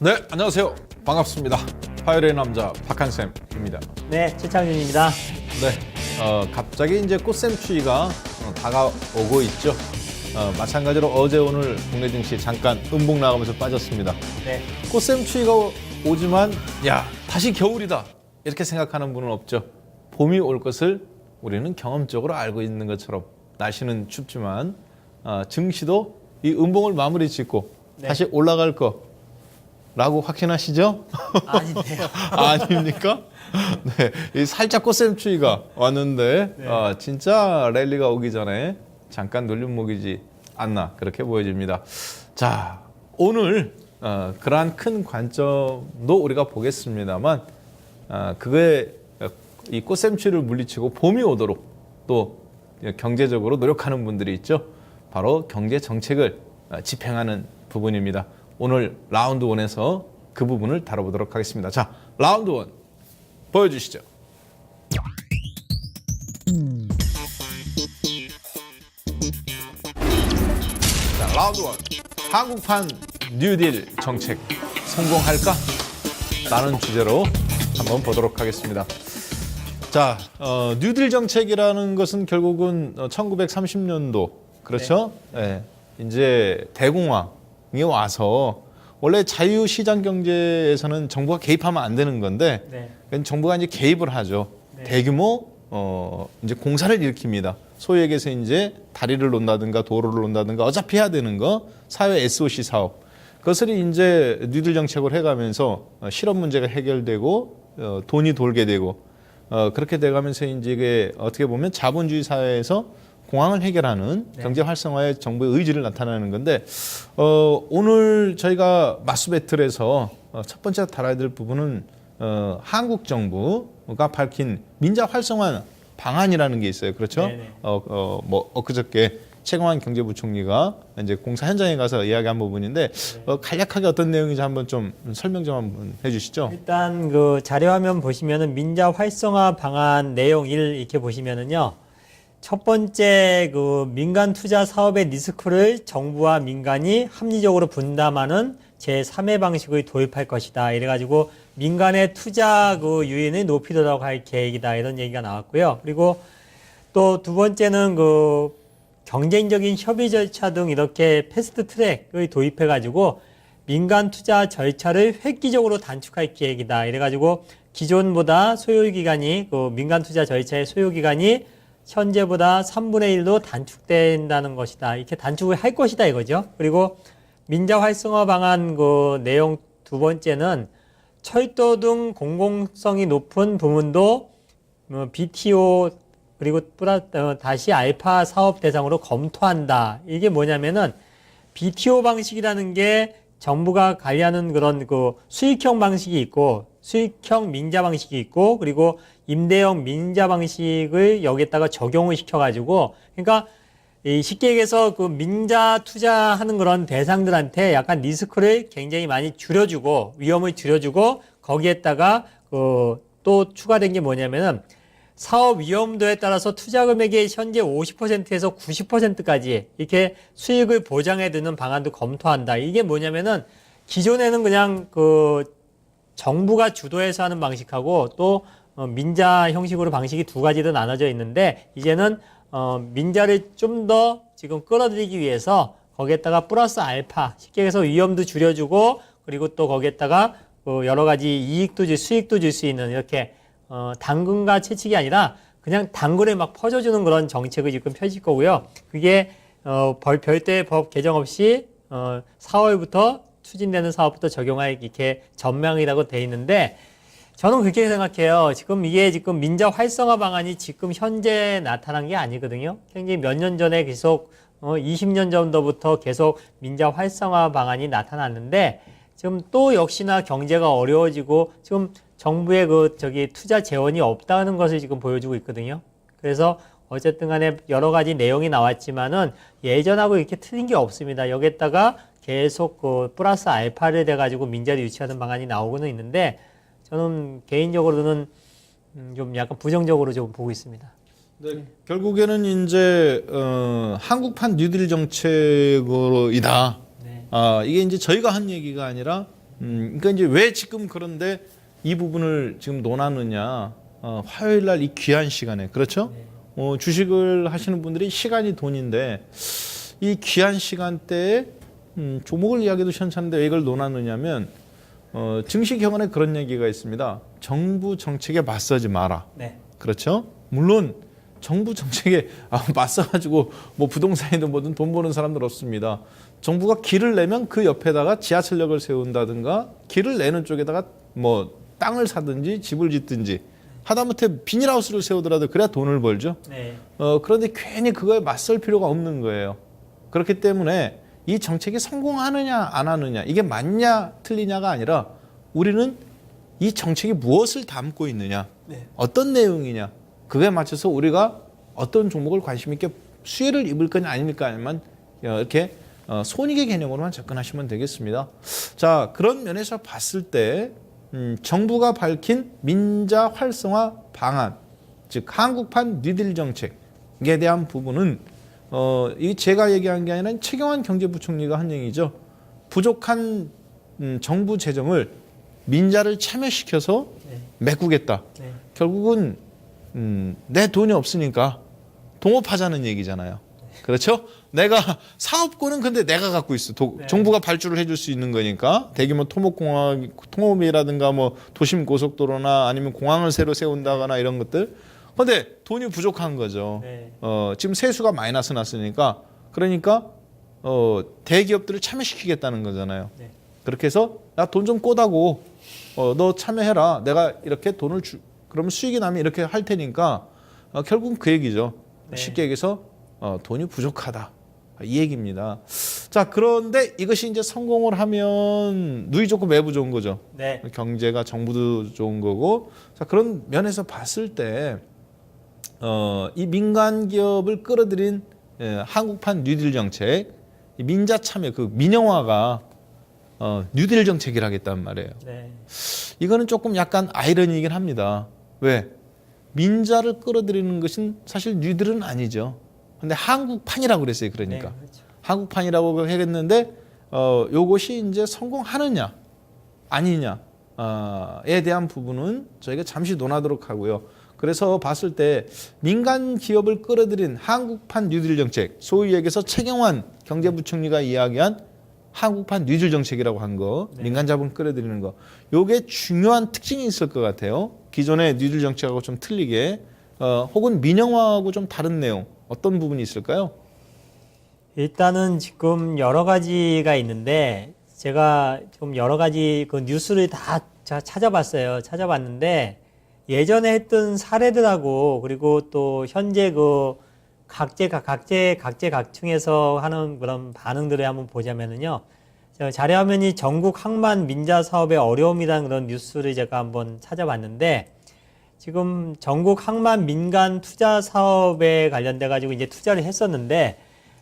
네, 안녕하세요. 반갑습니다. 화요일의 남자 박한샘입니다. 네, 최창준입니다. 네, 갑자기 이제 꽃샘추위가 다가오고 있죠. 마찬가지로 어제 오늘 국내 증시 잠깐 음봉 나가면서 빠졌습니다. 네, 꽃샘추위가 오지만 야, 다시 겨울이다. 이렇게 생각하는 분은 없죠. 봄이 올 것을 우리는 경험적으로 알고 있는 것처럼 날씨는 춥지만 증시도 이 음봉을 마무리 짓고 네. 다시 올라갈 거라고 확신하시죠? 아닌데요. 아닙니까? 네, 이 살짝 꽃샘추위가 왔는데 네. 진짜 랠리가 오기 전에 잠깐 눌림목이지 않나 그렇게 보여집니다. 자, 오늘 그러한 큰 관점도 우리가 보겠습니다만 그거에 이 꽃샘추위를 물리치고 봄이 오도록 또 경제적으로 노력하는 분들이 있죠. 바로 경제 정책을 집행하는 부분입니다. 오늘 라운드 1에서 그 부분을 다뤄보도록 하겠습니다. 자, 라운드 1 보여주시죠. 자, 라운드 1 한국판 뉴딜 정책 성공할까? 라는 주제로 한번 보도록 하겠습니다. 자, 뉴딜 정책이라는 것은 결국은 1930년도 그렇죠? 네. 이제 대공황이 와서 원래 자유시장 경제에서는 정부가 개입하면 안 되는 건데 네. 정부가 이제 개입을 하죠. 네. 대규모 이제 공사를 일으킵니다. 소위 얘기해서 이제 다리를 놓는다든가 도로를 놓는다든가 어차피 해야 되는 거 사회 SOC 사업 그것을 이제 뉴딜 정책을 해가면서 실업 문제가 해결되고 돈이 돌게 되고 그렇게 돼가면서 이제 이게 어떻게 보면 자본주의 사회에서 공황을 해결하는 네. 경제 경제 활성화의 정부의 의지를 나타내는 건데 오늘 저희가 마수 배틀에서 첫 번째 다뤄야 될 부분은 한국 정부가 밝힌 민자 활성화 방안이라는 게 있어요. 그렇죠? 뭐 엊그저께 최경환 경제부총리가 이제 공사 현장에 가서 이야기한 부분인데 간략하게 어떤 내용인지 한번 좀 설명 좀 한번 해주시죠. 일단 그 자료 화면 보시면은 민자 활성화 방안 내용 1 이렇게 보시면은요. 첫 번째 그 민간 투자 사업의 리스크를 정부와 민간이 합리적으로 분담하는 제3의 방식을 도입할 것이다. 이래가지고 민간의 투자 그 유인을 높이도록 할 계획이다. 이런 얘기가 나왔고요. 그리고 또 두 번째는 그 경쟁적인 협의 절차 등 이렇게 패스트 트랙을 도입해가지고 민간 투자 절차를 획기적으로 단축할 계획이다. 이래가지고 기존보다 소요기간이 그 민간 투자 절차의 소요기간이 현재보다 3분의 1로 단축된다는 것이다. 이렇게 단축을 할 것이다 이거죠. 그리고 민자 활성화 방안 그 내용 두 번째는 철도 등 공공성이 높은 부문도 BTO 그리고 다시 알파 사업 대상으로 검토한다. 이게 뭐냐면은 BTO 방식이라는 게 정부가 관리하는 그런 그 수익형 방식이 있고 수익형 민자 방식이 있고 그리고 임대형 민자 방식을 여기에다가 적용을 시켜가지고 그러니까 쉽게 얘기해서 그 민자 투자하는 그런 대상들한테 약간 리스크를 굉장히 많이 줄여주고 위험을 줄여주고 거기에다가 또 추가된 게 뭐냐면은 사업 위험도에 따라서 투자 금액의 현재 50%에서 90%까지 이렇게 수익을 보장해 두는 방안도 검토한다. 이게 뭐냐면은 기존에는 그냥 그 정부가 주도해서 하는 방식하고 또 민자 형식으로 방식이 두 가지로 나눠져 있는데 이제는 민자를 좀 더 지금 끌어들이기 위해서 거기에다가 플러스 알파 쉽게 해서 위험도 줄여주고 그리고 또 거기에다가 여러 가지 이익도 수익도 줄 수 있는 이렇게 당근과 채찍이 아니라 그냥 당근에 막 퍼져주는 그런 정책을 지금 펴질 거고요. 그게 별도의 법 개정 없이 4월부터 추진되는 사업부터 적용할 이렇게 전망이라고 돼 있는데 저는 그렇게 생각해요. 지금 이게 지금 민자 활성화 방안이 지금 현재 나타난 게 아니거든요. 굉장히 몇 년 전에 계속 20년 전부터 계속 민자 활성화 방안이 나타났는데 지금 또 역시나 경제가 어려워지고 지금 정부의 투자 재원이 없다는 것을 지금 보여주고 있거든요. 그래서 어쨌든 간에 여러 가지 내용이 나왔지만은 예전하고 이렇게 틀린 게 없습니다. 여기에다가 계속 플러스 알파를 돼가지고 민자를 유치하는 방안이 나오고는 있는데 저는 개인적으로는 좀 약간 부정적으로 좀 보고 있습니다. 네, 결국에는 이제 한국판 뉴딜 정책으로이다. 네. 이게 이제 저희가 한 얘기가 아니라 그러니까 이제 왜 지금 그런데 이 부분을 지금 논하느냐? 화요일 날 이 귀한 시간에 그렇죠? 주식을 하시는 분들이 시간이 돈인데 이 귀한 시간대에 조목을 이야기도 시원찮은데 왜 이걸 논하느냐면 증시경원에 그런 얘기가 있습니다. 정부 정책에 맞서지 마라. 네. 그렇죠? 물론 정부 정책에 맞서가지고 뭐 부동산이든 뭐든 돈 버는 사람들 없습니다. 정부가 길을 내면 그 옆에다가 지하철역을 세운다든가 길을 내는 쪽에다가 뭐 땅을 사든지 집을 짓든지 하다못해 비닐하우스를 세우더라도 그래야 돈을 벌죠. 네. 그런데 괜히 그거에 맞설 필요가 없는 거예요. 그렇기 때문에 이 정책이 성공하느냐 안 하느냐 이게 맞냐 틀리냐가 아니라 우리는 이 정책이 무엇을 담고 있느냐 네. 어떤 내용이냐 그거에 맞춰서 우리가 어떤 종목을 관심 있게 수혜를 입을 거냐 아닐까만 이렇게 손익의 개념으로만 접근하시면 되겠습니다. 자, 그런 면에서 봤을 때 정부가 밝힌 민자 활성화 방안, 즉 한국판 뉴딜 정책에 대한 부분은 이 제가 얘기한 게 아니라 최경환 경제부총리가 한 얘기죠. 부족한 정부 재정을 민자를 참여시켜서 메꾸겠다. 네. 결국은 내 돈이 없으니까 동업하자는 얘기잖아요. 그렇죠? 내가 사업권은 근데 내가 갖고 있어. 네. 정부가 발주를 해줄 수 있는 거니까 대규모 토목이라든가 뭐 도심 고속도로나 아니면 공항을 새로 세운다거나 이런 것들. 근데 돈이 부족한 거죠. 네. 지금 세수가 마이너스 났으니까 그러니까 대기업들을 참여시키겠다는 거잖아요. 네. 그렇게 해서 야, 돈 좀 꼬다고 너 참여해라. 내가 이렇게 돈을 그러면 수익이 나면 이렇게 할 테니까 결국은 그 얘기죠. 네. 쉽게 얘기해서 돈이 부족하다. 이 얘기입니다. 자, 그런데 이것이 이제 성공을 하면 누이 좋고 매부 좋은 거죠. 네. 경제가 정부도 좋은 거고. 자, 그런 면에서 봤을 때 이 민간 기업을 끌어들인 한국판 뉴딜 정책, 이 민자 참여 그 민영화가 뉴딜 정책이라 하겠단 말이에요. 네. 이거는 조금 약간 아이러니이긴 합니다. 왜? 민자를 끌어들이는 것은 사실 뉴딜은 아니죠. 근데 한국판이라고 그랬어요. 그러니까. 네, 그렇죠. 한국판이라고 하겠는데 요것이 이제 성공하느냐 아니냐에 대한 부분은 저희가 잠시 논하도록 하고요. 그래서 봤을 때 민간 기업을 끌어들인 한국판 뉴딜 정책, 소위 얘기해서 최경환 경제부총리가 이야기한 한국판 뉴딜 정책이라고 한 거, 네. 민간 자본 끌어들이는 거, 요게 중요한 특징이 있을 것 같아요. 기존의 뉴딜 정책하고 좀 틀리게, 혹은 민영화하고 좀 다른 내용, 어떤 부분이 있을까요? 일단은 지금 여러 가지가 있는데 제가 좀 여러 가지 그 뉴스를 다 찾아봤어요. 찾아봤는데 예전에 했던 사례들하고 그리고 또 현재 그 각계각층에서 하는 그런 반응들을 한번 보자면은요. 자료화면이 전국 항만 민자 사업의 어려움이라는 그런 뉴스를 제가 한번 찾아봤는데 지금 전국 항만 민간 투자 사업에 관련돼 가지고 이제 투자를 했었는데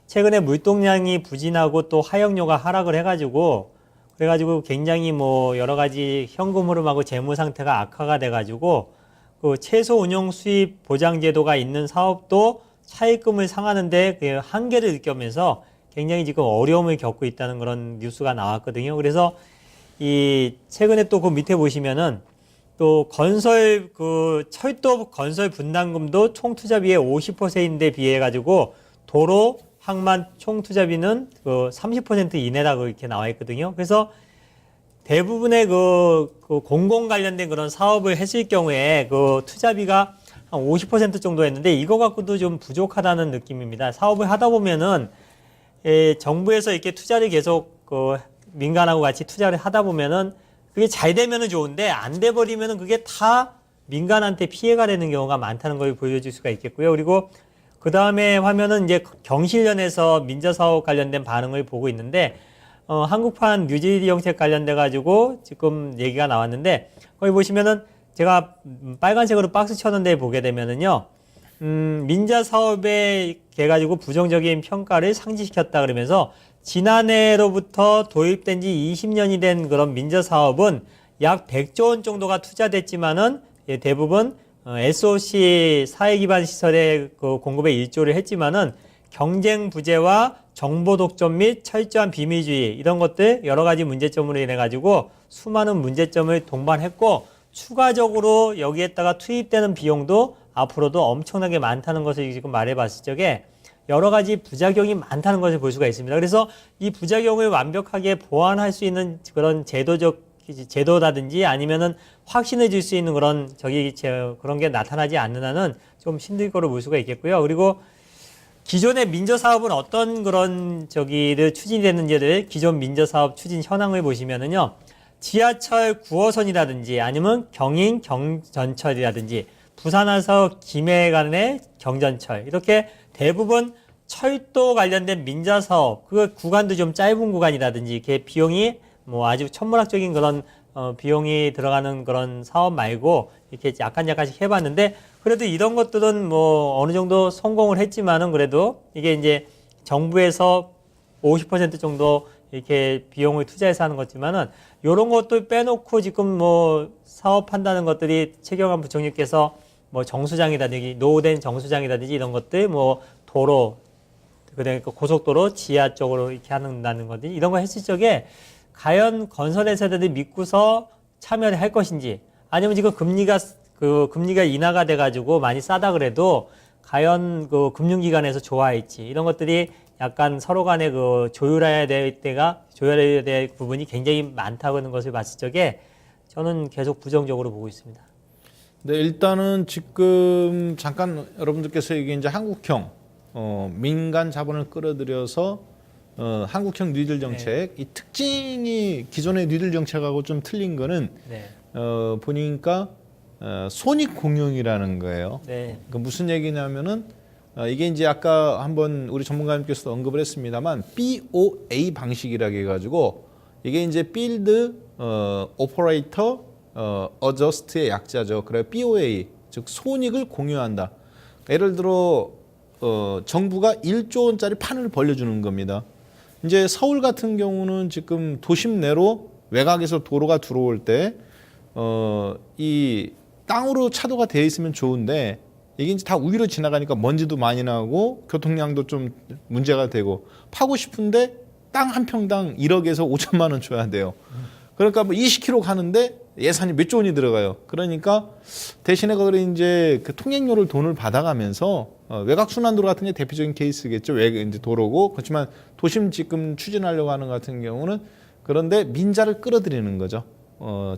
최근에 물동량이 부진하고 또 하역료가 하락을 해가지고 그래가지고 굉장히 뭐 여러 가지 현금 흐름하고 재무 상태가 악화가 돼가지고 그 최소 운영 수입 보장 제도가 있는 사업도 차입금을 상하는데 그 한계를 느끼면서 굉장히 지금 어려움을 겪고 있다는 그런 뉴스가 나왔거든요. 그래서 이 최근에 또 그 밑에 보시면은 또 건설 그 철도 건설 분담금도 총 투자비의 50%인데 비해 가지고 도로 항만 총 투자비는 그 30% 이내라고 이렇게 나와 있거든요. 그래서 대부분의 그 공공 관련된 그런 사업을 했을 경우에 그 투자비가 한 50% 정도 했는데 이거 갖고도 좀 부족하다는 느낌입니다. 사업을 하다 보면은 정부에서 이렇게 투자를 계속 그 민간하고 같이 투자를 하다 보면은 그게 잘 되면은 좋은데 안 돼 버리면은 그게 다 민간한테 피해가 되는 경우가 많다는 걸 보여줄 수가 있겠고요. 그리고 그 다음에 화면은 이제 경실련에서 민자사업 관련된 반응을 보고 있는데, 한국판 뉴딜 정책 관련돼 가지고 지금 얘기가 나왔는데, 거기 보시면은 제가 빨간색으로 박스 쳤는데 보게 되면은요, 민자사업에 해가지고 부정적인 평가를 상기시켰다 그러면서 지난해로부터 도입된 지 20년이 된 그런 민자사업은 약 100조 원 정도가 투자됐지만은 대부분 SOC 사회기반 시설의 그 공급에 일조를 했지만은 경쟁 부재와 정보 독점 및 철저한 비밀주의 이런 것들 여러 가지 문제점으로 인해 가지고 수많은 문제점을 동반했고 추가적으로 여기에다가 투입되는 비용도 앞으로도 엄청나게 많다는 것을 지금 말해봤을 적에 여러 가지 부작용이 많다는 것을 볼 수가 있습니다. 그래서 이 부작용을 완벽하게 보완할 수 있는 그런 제도라든지 아니면은 확신을 줄 수 있는 그런 게 나타나지 않는 한은 좀 힘들 거로 볼 수가 있겠고요. 그리고 기존의 민저사업은 어떤 그런 를 추진이 됐는지를 기존 민저사업 추진 현황을 보시면은요. 지하철 9호선이라든지 아니면 경인 경전철이라든지 부산에서 김해 간의 경전철 이렇게 대부분 철도 관련된 민자사업 그 구간도 좀 짧은 구간이라든지 이렇게 비용이 뭐 아주 천문학적인 그런 비용이 들어가는 그런 사업 말고 이렇게 약간씩 해봤는데 그래도 이런 것들은 뭐 어느 정도 성공을 했지만은 그래도 이게 이제 정부에서 50% 정도 이렇게 비용을 투자해서 하는 거지만은 요런 것도 빼놓고 지금 뭐 사업한다는 것들이 최경환 부총리께서 뭐 정수장이라든지 노후된 정수장이라든지 이런 것들 뭐 도로 그러니까 고속도로 지하 쪽으로 이렇게 한다는 거든지 이런 거 했을 적에 과연 건설 회사들이 믿고서 참여를 할 것인지 아니면 지금 금리가 인하가 돼 가지고 많이 싸다 그래도 과연 그 금융기관에서 좋아할지 이런 것들이 약간 서로 간에 조율해야 될 부분이 굉장히 많다고 하는 것을 봤을 적에 저는 계속 부정적으로 보고 있습니다. 네, 일단은 지금 잠깐 여러분들께서 이게 이제 한국형 민간 자본을 끌어들여서 한국형 뉴딜 정책 이 특징이 기존의 뉴딜 정책하고 좀 틀린 거는 보니까 손익 공용이라는 거예요. 그 무슨 얘기냐면은 이게 이제 아까 한번 우리 전문가님께서도 언급을 했습니다만 BOA 방식이라고 해가지고 이게 이제 Build, Operator, Adjust의 약자죠. 그래 BOA 즉 손익을 공유한다. 예를 들어 정부가 1조 원짜리 판을 벌려주는 겁니다. 이제 서울 같은 경우는 지금 도심 내로 외곽에서 도로가 들어올 때 이 땅으로 차도가 되어 있으면 좋은데 이게 이제 다 위로 지나가니까 먼지도 많이 나고 교통량도 좀 문제가 되고 파고 싶은데 땅 한 평당 1억에서 5천만 원 줘야 돼요. 그러니까 뭐 20km 가는데 예산이 몇 조 원이 들어가요. 그러니까 대신에 거기 이제 그 통행료를 돈을 받아가면서 외곽 순환도로 같은 게 대표적인 케이스겠죠. 왜 이제 도로고 그렇지만 도심 지금 추진하려고 하는 것 같은 경우는 그런데 민자를 끌어들이는 거죠.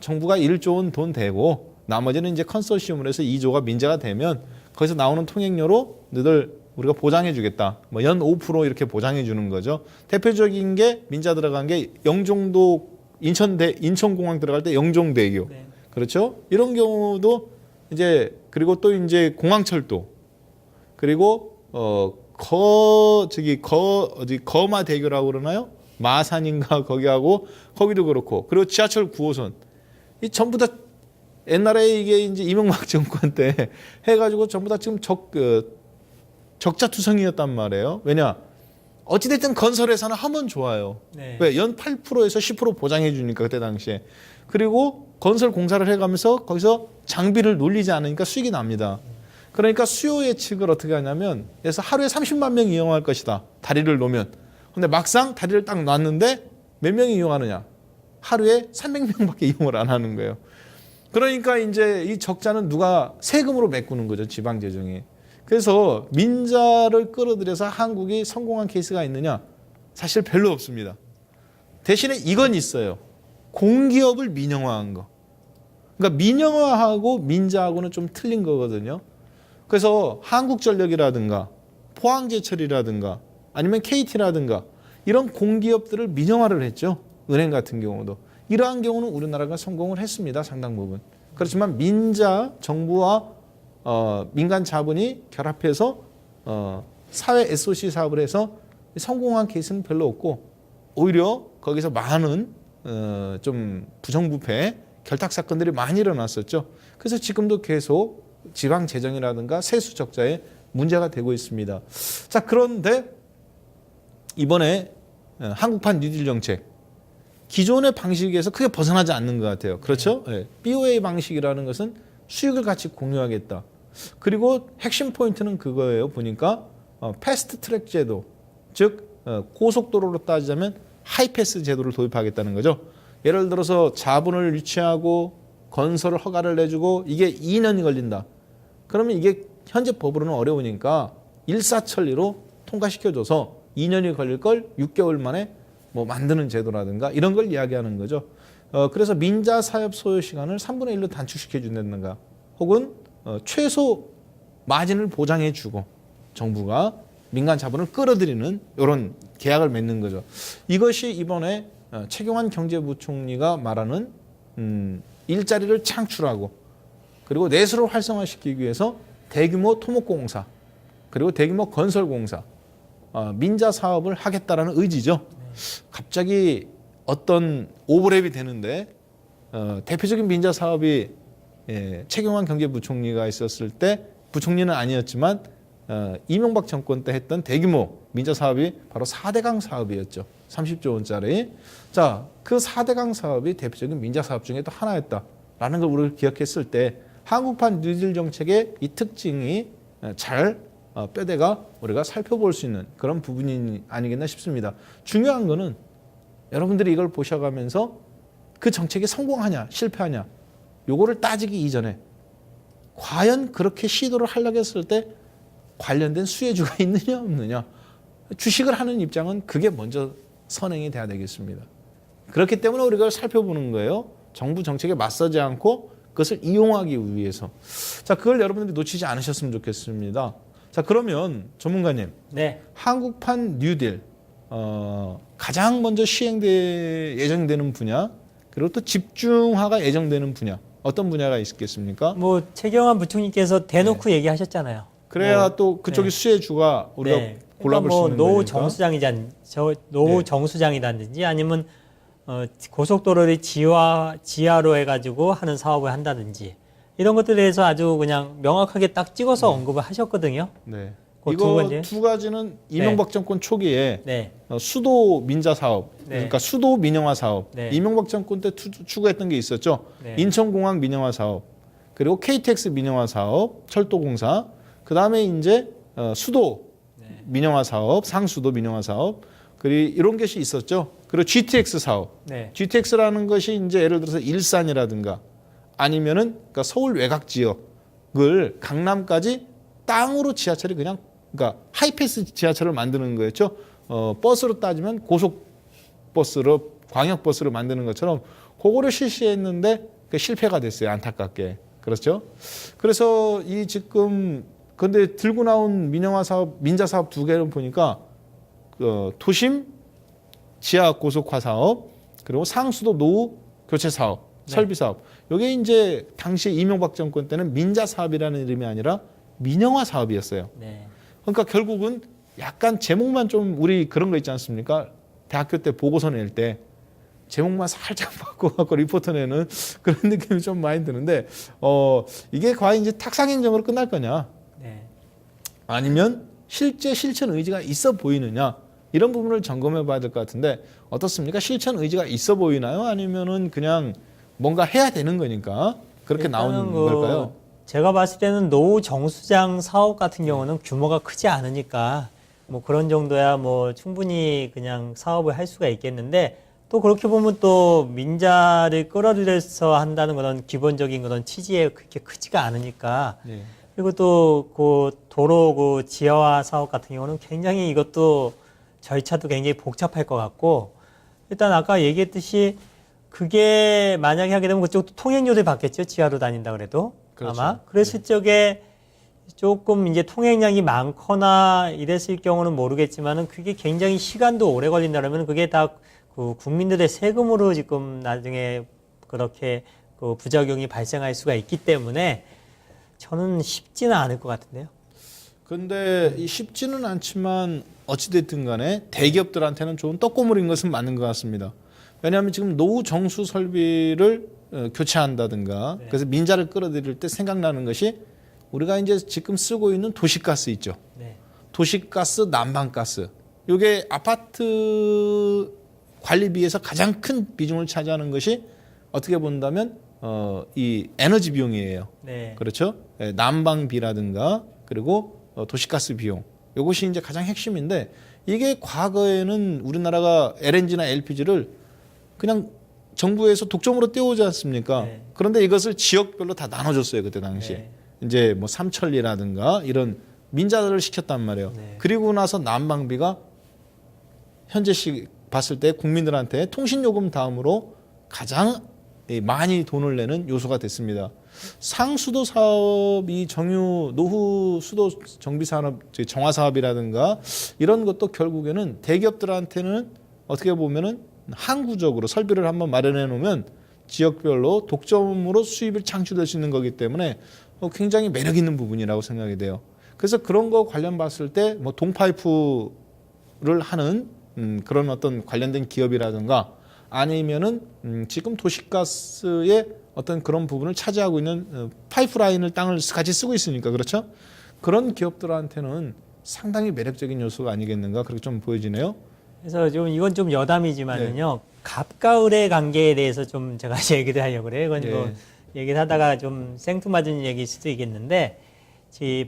정부가 1조 원 돈 대고 나머지는 이제 컨소시엄으로 해서 2조가 민자가 되면 거기서 나오는 통행료로 너희들 우리가 보장해 주겠다. 뭐 연 5% 이렇게 보장해 주는 거죠. 대표적인 게 민자 들어간 게 영종도 인천공항 들어갈 때 영종대교. 그렇죠? 이런 경우도 이제 그리고 또 이제 공항철도 그리고 거마대교라고 그러나요? 마산인가 거기하고 거기도 그렇고 그리고 지하철 9호선 이 전부 다 옛날에 이게 이제 이명박 정권 때 해가지고 전부 다 지금 적자투성이었단 말이에요. 왜냐? 어찌됐든 건설회사는 하면 좋아요. 왜? 연 8%에서 10% 보장해 주니까 그때 당시에. 그리고 건설 공사를 해가면서 거기서 장비를 놀리지 않으니까 수익이 납니다. 그러니까 수요 예측을 어떻게 하냐면 그래서 하루에 30만 명이 이용할 것이다. 다리를 놓으면. 근데 막상 다리를 딱 놨는데 몇 명이 이용하느냐? 하루에 300명밖에 이용을 안 하는 거예요. 그러니까 이제 이 적자는 누가 세금으로 메꾸는 거죠. 지방 재정에. 그래서 민자를 끌어들여서 한국이 성공한 케이스가 있느냐? 사실 별로 없습니다. 대신에 이건 있어요. 공기업을 민영화한 거. 그러니까 민영화하고 민자하고는 좀 틀린 거거든요. 그래서 한국전력이라든가 포항제철이라든가 아니면 KT라든가 이런 공기업들을 민영화를 했죠. 은행 같은 경우도. 이러한 경우는 우리나라가 성공을 했습니다. 상당 부분. 그렇지만 민자, 정부와 민간 자본이 결합해서 사회 SOC 사업을 해서 성공한 케이스는 별로 없고 오히려 거기서 많은 좀 부정부패 결탁 사건들이 많이 일어났었죠. 그래서 지금도 계속 지방 재정이라든가 세수 적자에 문제가 되고 있습니다. 자, 그런데 이번에 한국판 뉴딜 정책 기존의 방식에서 크게 벗어나지 않는 것 같아요. 그렇죠? 네. BOA 방식이라는 것은 수익을 같이 공유하겠다. 그리고 핵심 포인트는 그거예요. 보니까 패스트 트랙 제도, 즉 고속도로로 따지자면 하이패스 제도를 도입하겠다는 거죠. 예를 들어서 자본을 유치하고 건설을 허가를 내주고 이게 2년이 걸린다. 그러면 이게 현재 법으로는 어려우니까 일사천리로 통과시켜줘서 2년이 걸릴 걸 6개월 만에 뭐 만드는 제도라든가 이런 걸 이야기하는 거죠. 그래서 민자 사업 소요 시간을 3분의 1로 단축시켜 준다든가 혹은 최소 마진을 보장해 주고 정부가 민간 자본을 끌어들이는 이런 계약을 맺는 거죠. 이것이 이번에 최경환 경제부총리가 말하는 일자리를 창출하고 그리고 내수를 활성화시키기 위해서 대규모 토목공사 그리고 대규모 건설공사 민자 사업을 하겠다라는 의지죠. 갑자기 어떤 오버랩이 되는데 대표적인 민자 사업이 최경환 경제부총리가 있었을 때 부총리는 아니었지만 이명박 정권 때 했던 대규모 민자 사업이 바로 4대강 사업이었죠. 30조 원짜리. 자, 그 4대강 사업이 대표적인 민자 사업 중에 또 하나였다라는 걸 우리가 기억했을 때 한국판 뉴딜 정책의 이 특징이 잘 뼈대가 우리가 살펴볼 수 있는 그런 부분이 아니겠나 싶습니다. 중요한 거는 여러분들이 이걸 보셔가면서 그 정책이 성공하냐 실패하냐 요거를 따지기 이전에 과연 그렇게 시도를 하려고 했을 때 관련된 수혜주가 있느냐 없느냐 주식을 하는 입장은 그게 먼저 선행이 돼야 되겠습니다. 그렇기 때문에 우리가 살펴보는 거예요. 정부 정책에 맞서지 않고 그것을 이용하기 위해서. 자, 그걸 여러분들이 놓치지 않으셨으면 좋겠습니다. 자, 그러면 전문가님, 네. 한국판 뉴딜 가장 먼저 예정되는 분야 그리고 또 집중화가 예정되는 분야 어떤 분야가 있겠습니까? 뭐 최경환 부총리께서 대놓고 얘기하셨잖아요. 그래야 또 그쪽이 수혜주가 우리가 골라볼 수 있는 노후 거니까. 노후 정수장이라든지 아니면 고속도로를 지하로 해가지고 하는 사업을 한다든지 이런 것들에 대해서 아주 그냥 명확하게 딱 찍어서 언급을 하셨거든요. 네. 그 이거 두 가지는 이명박 정권 초기에 수도 민자 사업, 그러니까 수도 민영화 사업, 이명박 정권 때 추구했던 게 있었죠. 인천공항 민영화 사업, 그리고 KTX 민영화 사업, 철도공사, 그 다음에 이제 수도 민영화 사업, 상수도 민영화 사업, 그리고 이런 것이 있었죠. 그리고 GTX 사업, GTX라는 것이 이제 예를 들어서 일산이라든가 아니면은 그러니까 서울 외곽 지역을 강남까지 땅으로 지하철이 그냥 그러니까 하이패스 지하철을 만드는 거였죠. 버스로 따지면 고속버스로 광역버스를 만드는 것처럼 그거를 실시했는데 실패가 됐어요. 안타깝게. 그렇죠. 그래서 이 지금 근데 들고 나온 민영화 사업, 민자 사업 두 개를 보니까 도심 지하 고속화 사업 그리고 상수도 노후 교체 사업, 설비 사업. 이게 이제 당시 이명박 정권 때는 민자 사업이라는 이름이 아니라 민영화 사업이었어요. 그러니까 결국은 약간 제목만 좀 우리 그런 거 있지 않습니까? 대학교 때 보고서 낼 때 제목만 살짝 바꿔갖고 리포터 내는 그런 느낌이 좀 많이 드는데 이게 과연 이제 탁상 행정으로 끝날 거냐? 아니면 실제 실천 의지가 있어 보이느냐? 이런 부분을 점검해 봐야 될 것 같은데 어떻습니까? 실천 의지가 있어 보이나요? 아니면은 그냥 뭔가 해야 되는 거니까 그렇게 나오는 걸까요? 제가 봤을 때는 노후 정수장 사업 같은 경우는 규모가 크지 않으니까 뭐 그런 정도야 뭐 충분히 그냥 사업을 할 수가 있겠는데 또 그렇게 보면 또 민자를 끌어들여서 한다는 그런 기본적인 그런 취지에 그렇게 크지가 않으니까 그리고 또 그 도로 그 지하화 사업 같은 경우는 굉장히 이것도 절차도 굉장히 복잡할 것 같고 일단 아까 얘기했듯이 그게 만약에 하게 되면 그쪽도 통행료를 받겠죠. 지하로 다닌다 그래도. 그렇죠. 아마. 그랬을 적에 조금 이제 통행량이 많거나 이랬을 경우는 모르겠지만은 그게 굉장히 시간도 오래 걸린다면 그게 다 그 국민들의 세금으로 지금 나중에 그렇게 그 부작용이 발생할 수가 있기 때문에 저는 쉽지는 않을 것 같은데요. 근데 쉽지는 않지만 어찌됐든 간에 대기업들한테는 좋은 떡고물인 것은 맞는 것 같습니다. 왜냐하면 지금 노후 정수 설비를 교체한다든가 그래서 민자를 끌어들일 때 생각나는 것이 우리가 이제 지금 쓰고 있는 도시가스 있죠. 도시가스, 난방가스. 이게 아파트 관리비에서 가장 큰 비중을 차지하는 것이 어떻게 본다면 이 에너지 비용이에요. 그렇죠? 난방비라든가 그리고 도시가스 비용. 이것이 이제 가장 핵심인데 이게 과거에는 우리나라가 LNG나 LPG를 그냥 정부에서 독점으로 떼오지 않습니까? 네. 그런데 이것을 지역별로 다 나눠줬어요 그때 당시에. 네. 이제 뭐 삼천리라든가 이런 민자를 시켰단 말이에요. 네. 그리고 나서 난방비가 현재식 봤을 때 국민들한테 통신요금 다음으로 가장 많이 돈을 내는 요소가 됐습니다. 상수도 사업이 정유 노후 수도 정비 산업 정화 사업이라든가 이런 것도 결국에는 대기업들한테는 어떻게 보면은 항구적으로 설비를 한번 마련해 놓으면 지역별로 독점으로 수입을 창출될 수 있는 거기 때문에 굉장히 매력 있는 부분이라고 생각이 돼요. 그래서 그런 거 관련 봤을 때 뭐 동파이프를 하는 그런 어떤 관련된 기업이라든가 아니면은 지금 도시가스의 어떤 그런 부분을 차지하고 있는 파이프라인을 땅을 같이 쓰고 있으니까 그렇죠? 그런 기업들한테는 상당히 매력적인 요소가 아니겠는가 그렇게 좀 보여지네요. 그래서 좀 이건 좀 여담이지만은요. 갑과을의 관계에 대해서 좀 제가 얘기를 하려고 그래요. 이건 뭐 얘기를 하다가 좀 생뚱맞은 얘기일 수도 있겠는데,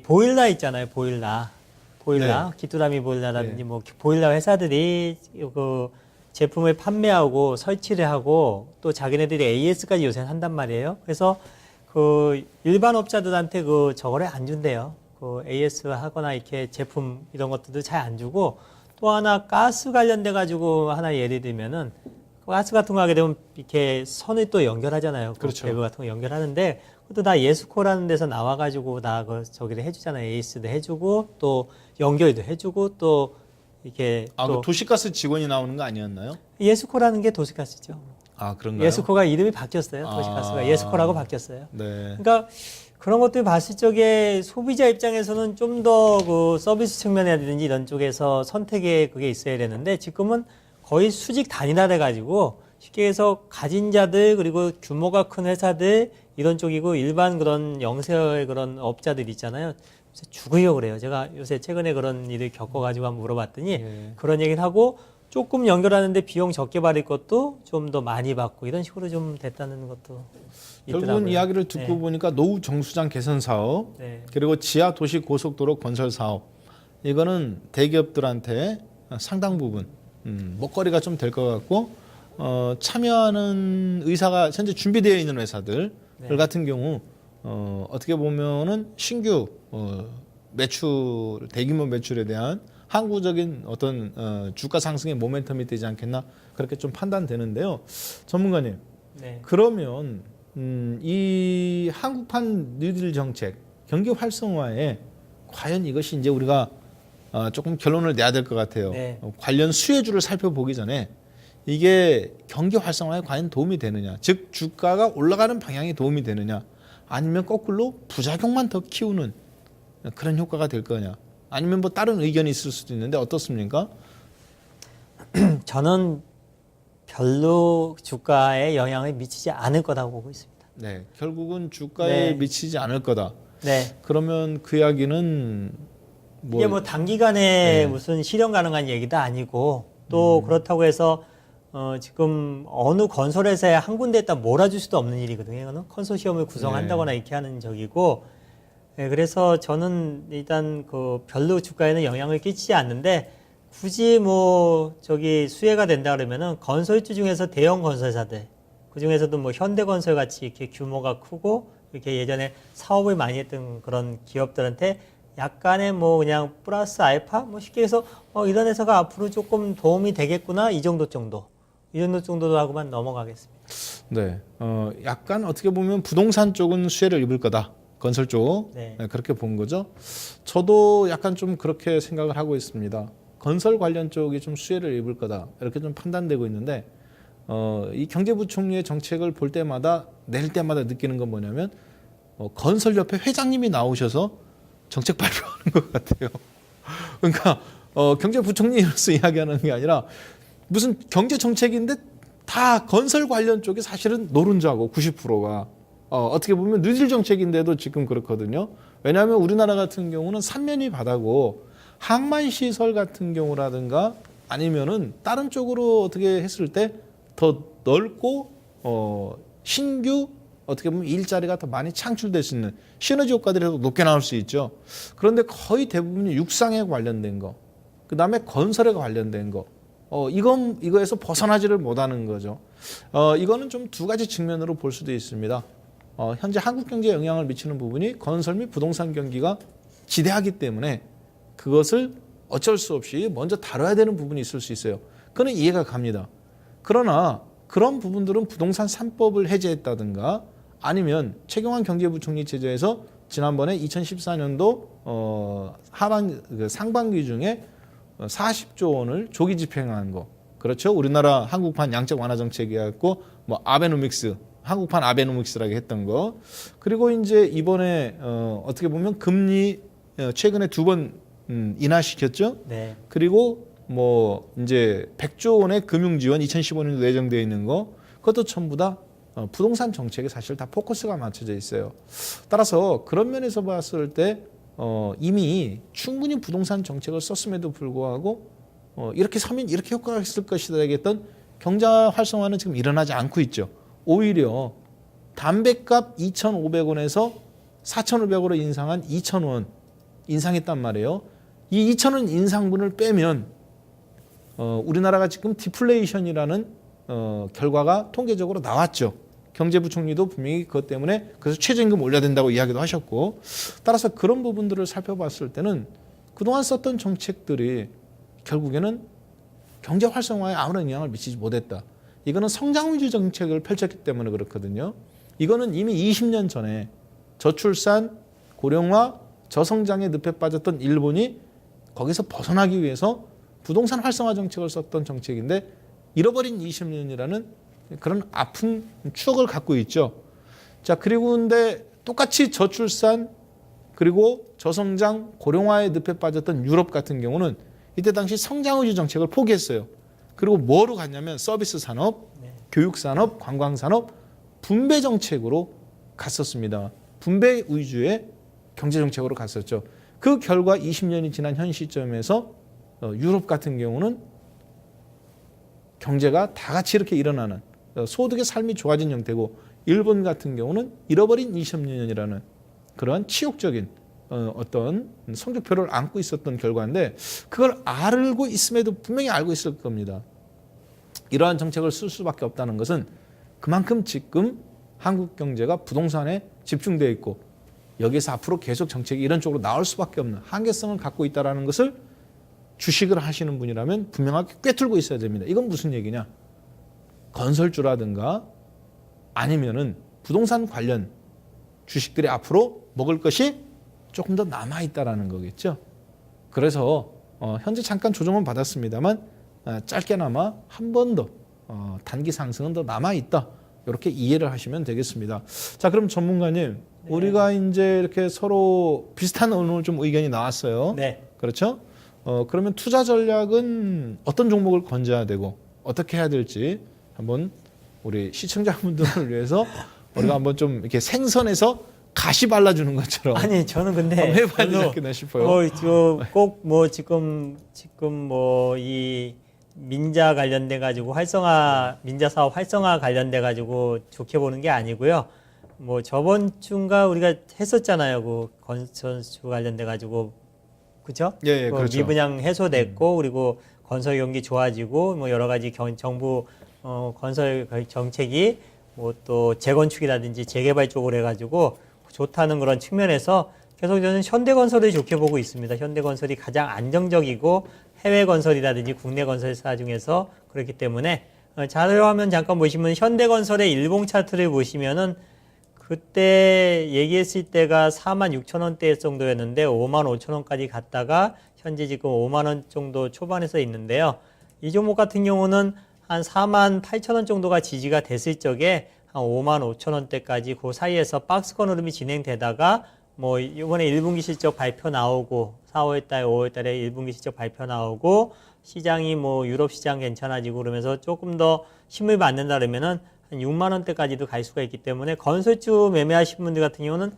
보일러 있잖아요. 보일러. 기뚜라미 보일러라든지 뭐 보일러 회사들이 그 제품을 판매하고 설치를 하고 또 자기네들이 AS까지 요새 한단 말이에요. 그래서 그 일반 업자들한테 그 저거를 안 준대요. 그 AS 하거나 이렇게 제품 이런 것들도 잘 안 주고, 또 하나 가스 관련돼 가지고 하나 예를 들면은 가스 같은 거 하게 되면 이렇게 선을 또 연결하잖아요. 그렇죠. 밸브 같은 거 연결하는데 그것도 다 예스코라는 데서 나와 가지고 다 그 저기를 해주잖아요. AS도 해주고 또 연결도 해주고 또 이렇게 또 그 도시가스 직원이 나오는 거 아니었나요? 예스코라는 게 도시가스죠. 아 그런가요? 예스코가 이름이 바뀌었어요. 도시가스가 예스코라고 바뀌었어요. 네. 그러니까 그런 것들 봤을 적에 소비자 입장에서는 좀 더 그 서비스 측면이라든지 이런 쪽에서 선택의 그게 있어야 되는데 지금은 거의 수직 단일화돼 가지고 쉽게 해서 가진 자들 그리고 규모가 큰 회사들 이런 쪽이고 일반 그런 영세의 그런 업자들 있잖아요. 요새 죽으려고 그래요. 제가 요새 최근에 그런 일을 겪어가지고 한번 물어봤더니 그런 얘기를 하고 조금 연결하는데 비용 적게 받을 것도 좀 더 많이 받고 이런 식으로 좀 됐다는 것도 있더라고요. 결국은 이야기를 듣고 보니까 노후 정수장 개선 사업 그리고 지하 도시 고속도로 건설 사업 이거는 대기업들한테 상당 부분 먹거리가 좀 될 것 같고 참여하는 의사가 현재 준비되어 있는 회사들 같은 경우 어떻게 보면은 신규 매출 대규모 매출에 대한 항구적인 어떤 주가 상승의 모멘텀이 되지 않겠나 그렇게 좀 판단되는데요. 전문가님 그러면 이 한국판 뉴딜 정책 경기 활성화에 과연 이것이 이제 우리가 조금 결론을 내야 될 것 같아요. 관련 수혜주를 살펴보기 전에 이게 경기 활성화에 과연 도움이 되느냐, 즉 주가가 올라가는 방향에 도움이 되느냐, 아니면 거꾸로 부작용만 더 키우는 그런 효과가 될 거냐, 아니면 뭐 다른 의견이 있을 수도 있는데 어떻습니까? 저는 별로 주가에 영향을 미치지 않을 거라고 보고 있습니다. 네, 결국은 주가에 미치지 않을 거다. 네. 그러면 그 이야기는 이게 뭐 단기간에 무슨 실현 가능한 얘기도 아니고 또 그렇다고 해서 지금 어느 건설회사에 한 군데에다 몰아줄 수도 없는 일이거든요. 이거는 컨소시엄을 구성한다거나 이렇게 하는 적이고, 그래서 저는 일단 그 별로 주가에는 영향을 끼치지 않는데 굳이 뭐 수혜가 된다 그러면은 건설주 중에서 대형 건설사들 그 중에서도 뭐 현대건설 같이 이렇게 규모가 크고 이렇게 예전에 사업을 많이 했던 그런 기업들한테 약간의 뭐 그냥 플러스 알파 뭐 쉽게 해서 이런 회사가 앞으로 조금 도움이 되겠구나 이 정도 정도로 하고만 넘어가겠습니다. 네, 약간 어떻게 보면 부동산 쪽은 수혜를 입을 거다. 건설 쪽 그렇게 본 거죠. 저도 약간 좀 그렇게 생각을 하고 있습니다. 건설 관련 쪽이 좀 수혜를 입을 거다 이렇게 좀 판단되고 있는데 이 경제부총리의 정책을 볼 때마다 낼 때마다 느끼는 건 뭐냐면 건설협회 회장님이 나오셔서 정책 발표하는 것 같아요. 그러니까 경제부총리로서 이야기하는 게 아니라 무슨 경제 정책인데 다 건설 관련 쪽이 사실은 노른자고 90%가 어떻게 보면 뉴딜 정책인데도 지금 그렇거든요. 왜냐하면 우리나라 같은 경우는 삼면이 바다고 항만 시설 같은 경우라든가 아니면은 다른 쪽으로 어떻게 했을 때 더 넓고 신규 어떻게 보면 일자리가 더 많이 창출될 수 있는 시너지 효과들이 더 높게 나올 수 있죠. 그런데 거의 대부분이 육상에 관련된 거. 그다음에 건설에 관련된 거. 이거에서 벗어나지를 못하는 거죠. 이거는 좀 두 가지 측면으로 볼 수도 있습니다. 현재 한국 경제에 영향을 미치는 부분이 건설 및 부동산 경기가 지대하기 때문에 그것을 어쩔 수 없이 먼저 다뤄야 되는 부분이 있을 수 있어요. 그건 이해가 갑니다. 그러나 그런 부분들은 부동산 3법을 해제했다든가 아니면 최경환 경제부총리 체제에서 지난번에 2014년도 상반기 중에 40조 원을 조기 집행한 거. 그렇죠? 우리나라 한국판 양적 완화 정책이었고 뭐 아베노믹스, 한국판 아베노믹스라고 했던 거. 그리고 이제 이번에 어떻게 보면 금리 최근에 2번 인하시켰죠? 네. 그리고 뭐 이제 100조 원의 금융 지원 2015년도 예정되어 있는 거. 그것도 전부 다 부동산 정책에 사실 다 포커스가 맞춰져 있어요. 따라서 그런 면에서 봤을 때 이미 충분히 부동산 정책을 썼음에도 불구하고 이렇게 서면 이렇게 효과가 있을 것이다 했던 경제 활성화는 지금 일어나지 않고 있죠. 오히려 담배값 2,500원에서 4,500원으로 인상한 2,000원 인상했단 말이에요. 이 2,000원 인상분을 빼면 우리나라가 지금 디플레이션이라는 결과가 통계적으로 나왔죠. 경제부총리도 분명히 그것 때문에 그래서 최저임금 올려야 된다고 이야기도 하셨고 따라서 그런 부분들을 살펴봤을 때는 그동안 썼던 정책들이 결국에는 경제 활성화에 아무런 영향을 미치지 못했다. 이거는 성장 위주 정책을 펼쳤기 때문에 그렇거든요. 이거는 이미 20년 전에 저출산, 고령화, 저성장의 늪에 빠졌던 일본이 거기서 벗어나기 위해서 부동산 활성화 정책을 썼던 정책인데 잃어버린 20년이라는 그런 아픈 추억을 갖고 있죠. 자, 그리고 근데 똑같이 저출산 그리고 저성장 고령화의 늪에 빠졌던 유럽 같은 경우는 이때 당시 성장 위주 정책을 포기했어요. 그리고 뭐로 갔냐면 서비스 산업, 교육 산업, 관광 산업 분배 정책으로 갔었습니다. 분배 위주의 경제 정책으로 갔었죠. 그 결과 20년이 지난 현 시점에서 유럽 같은 경우는 경제가 다 같이 이렇게 일어나는 소득의 삶이 좋아진 형태고 일본 같은 경우는 잃어버린 20년이라는 그런 치욕적인 어떤 성적표를 안고 있었던 결과인데 그걸 알고 있음에도 분명히 알고 있을 겁니다. 이러한 정책을 쓸 수밖에 없다는 것은 그만큼 지금 한국 경제가 부동산에 집중되어 있고 여기서 앞으로 계속 정책이 이런 쪽으로 나올 수밖에 없는 한계성을 갖고 있다는 것을 주식을 하시는 분이라면 분명하게 꿰뚫고 있어야 됩니다. 이건 무슨 얘기냐? 건설주라든가 아니면은 부동산 관련 주식들이 앞으로 먹을 것이 조금 더 남아있다라는 거겠죠. 그래서 현재 잠깐 조정은 받았습니다만 짧게나마 한 번 더 단기 상승은 더 남아있다. 이렇게 이해를 하시면 되겠습니다. 자, 그럼 전문가님, 우리가 이제 이렇게 서로 비슷한 오늘 좀 의견이 나왔어요. 네. 그렇죠? 그러면 투자 전략은 어떤 종목을 건져야 되고 어떻게 해야 될지 한번 우리 시청자분들을 위해서 우리가 한번 좀 이렇게 생선에서 가시 발라주는 것처럼 아니 저는 근데 한번 해봐야 되지 않겠나 싶어요. 꼭 뭐 지금 뭐 이 민자 관련돼 가지고 민자 사업 활성화 관련돼 가지고 좋게 보는 게 아니고요. 뭐 저번 주인가 우리가 했었잖아요. 그 건설주 관련돼 가지고 그죠? 예, 그렇죠. 미분양 해소됐고 그리고 건설 경기 좋아지고 뭐 여러 가지 정부 건설 정책이 뭐 또 재건축이라든지 재개발 쪽으로 해가지고 좋다는 그런 측면에서 계속 저는 현대건설을 좋게 보고 있습니다. 현대건설이 가장 안정적이고 해외 건설이라든지 국내 건설사 중에서 그렇기 때문에 자료화면 잠깐 보시면 현대건설의 일봉 차트를 보시면은 그때 얘기했을 때가 46,000원대 정도였는데 55,000원까지 갔다가 현재 지금 5만원 정도 초반에서 있는데요. 이 종목 같은 경우는 한 48,000원 정도가 지지가 됐을 적에 한 55,000원대까지 그 사이에서 박스권 흐름이 진행되다가 뭐 이번에 1분기 실적 발표 나오고 4월달, 5월달에 1분기 실적 발표 나오고 시장이 뭐 유럽 시장 괜찮아지고 그러면서 조금 더 힘을 받는다 그러면은 한 6만 원대까지도 갈 수가 있기 때문에 건설주 매매하신 분들 같은 경우는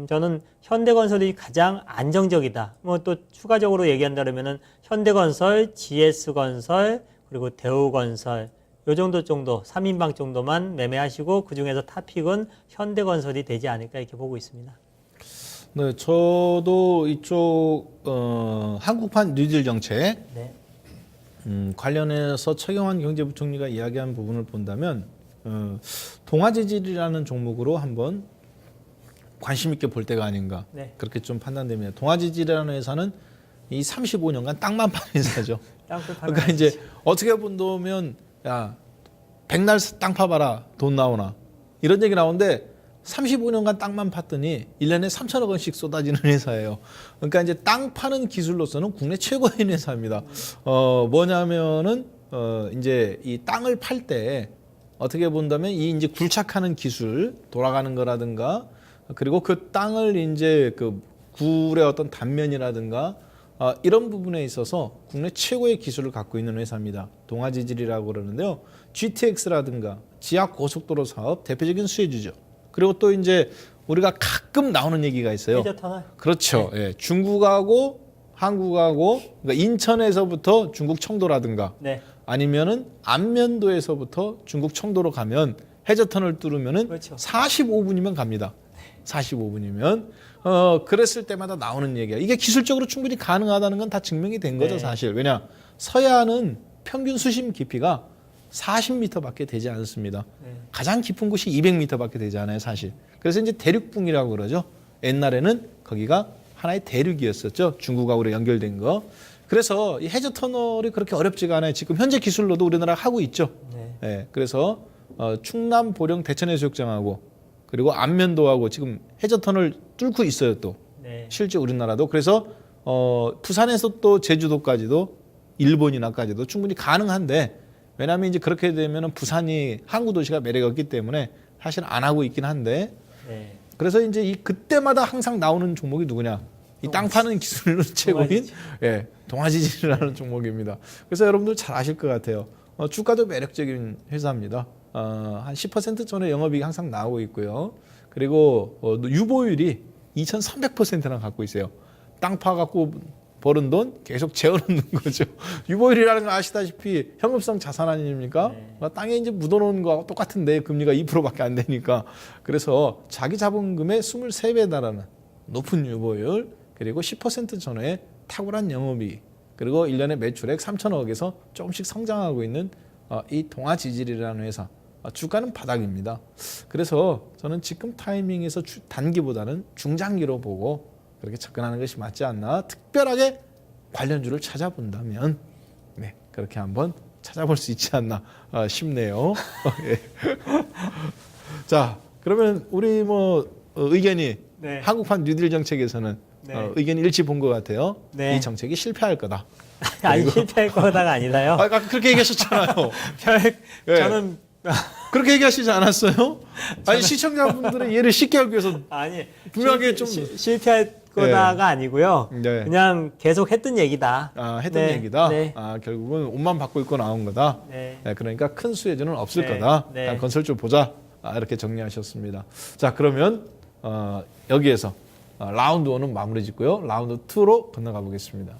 저는 현대건설이 가장 안정적이다. 뭐 또 추가적으로 얘기한다 그러면은 현대건설, GS건설 그리고 대우건설 요 정도 3인방 정도만 매매하시고 그중에서 탑픽은 현대건설이 되지 않을까 이렇게 보고 있습니다. 네, 저도 이쪽 한국판 뉴딜 정책 네. 관련해서 최경환 경제부총리가 이야기한 부분을 본다면 동아재질이라는 종목으로 한번 관심 있게 볼 때가 아닌가 네. 그렇게 좀 판단됩니다. 동아재질이라는 회사는 이 35년간 땅만 파는 회사죠. 땅굴 파는 그러니까 이제 어떻게 본다면 야 백날 땅 파봐라 돈 나오나 이런 얘기 나오는데 35년간 땅만 팠더니 1년에 3천억 원씩 쏟아지는 회사예요. 그러니까 이제 땅 파는 기술로서는 국내 최고인 회사입니다. 뭐냐면은 이제 이 땅을 팔 때 어떻게 본다면 이 이제 굴착하는 기술 돌아가는 거라든가 그리고 그 땅을 이제 그 굴의 어떤 단면이라든가 이런 부분에 있어서 국내 최고의 기술을 갖고 있는 회사입니다. 동아지질이라고 그러는데요. GTX라든가 지하 고속도로 사업 대표적인 수혜주죠. 그리고 또 이제 우리가 가끔 나오는 얘기가 있어요. 해저 터널. 그렇죠. 예, 중국하고 한국하고 그러니까 인천에서부터 중국 청도라든가 네. 아니면은 안면도에서부터 중국 청도로 가면 해저터널 뚫으면은 그렇죠. 45분이면 갑니다. 45분이면 그랬을 때마다 나오는 얘기야. 이게 기술적으로 충분히 가능하다는 건 다 증명이 된 거죠, 네. 사실. 왜냐? 서해안은 평균 수심 깊이가 40m밖에 되지 않습니다. 네. 가장 깊은 곳이 200m밖에 되지 않아요, 사실. 그래서 이제 대륙붕이라고 그러죠. 옛날에는 거기가 하나의 대륙이었었죠. 중국하고 연결된 거. 그래서 이 해저 터널이 그렇게 어렵지가 않아요. 지금 현재 기술로도 우리나라가 하고 있죠. 네. 예, 그래서 충남, 보령, 대천해수욕장하고 그리고 안면도하고 지금 해저 터널 뚫고 있어요, 또. 네. 실제 우리나라도. 그래서 부산에서 또 제주도까지도 일본이나까지도 충분히 가능한데 왜냐하면 이제 그렇게 되면은 부산이 항구 도시가 매력이 없기 때문에 사실 안 하고 있긴 한데 네. 그래서 이제 이 그때마다 항상 나오는 종목이 누구냐? 이 땅 파는 기술로 최고인 예, 동아지질이라는 종목입니다. 그래서 여러분들 잘 아실 것 같아요. 주가도 매력적인 회사입니다. 한 10% 전에 영업이익이 항상 나오고 있고요. 그리고 유보율이 2,300%나 갖고 있어요. 땅 파 갖고 버는 돈 계속 재워놓는 거죠. 유보율이라는 건 아시다시피 현금성 자산 아닙니까? 네. 땅에 이제 묻어놓은 거하고 똑같은데 금리가 2%밖에 안 되니까. 그래서 자기 자본금의 23배에 달하는 높은 유보율 그리고 10% 전에 탁월한 영업이익 그리고 1년에 매출액 3천억에서 조금씩 성장하고 있는 이 동아지질이라는 회사. 주가는 바닥입니다. 그래서 저는 지금 타이밍에서 단기보다는 중장기로 보고 그렇게 접근하는 것이 맞지 않나. 특별하게 관련주를 찾아본다면 네, 그렇게 한번 찾아볼 수 있지 않나 싶네요. 예. 자, 그러면 우리 뭐 의견이 네. 한국판 뉴딜 정책에서는 네. 의견이 일치 본 것 같아요. 네. 이 정책이 실패할 거다. 아니 실패할 거다가 아니라요. 아까 그렇게 얘기하셨잖아요. 예. 저는 그렇게 얘기하시지 않았어요? 아니 시청자분들의 이해를 쉽게 하기 위해서 아니 분명하게 좀 실패할 거다가 아니고요. 네. 그냥 계속 했던 얘기다. 했던 네. 얘기다. 네. 결국은 옷만 바꿔 입고 나온 거다. 네. 그러니까 큰 수혜주는 없을 네. 거다. 네. 일단 건설주 보자. 이렇게 정리하셨습니다. 자, 그러면 여기에서 라운드 1은 마무리 짓고요. 라운드 2로 건너가 보겠습니다.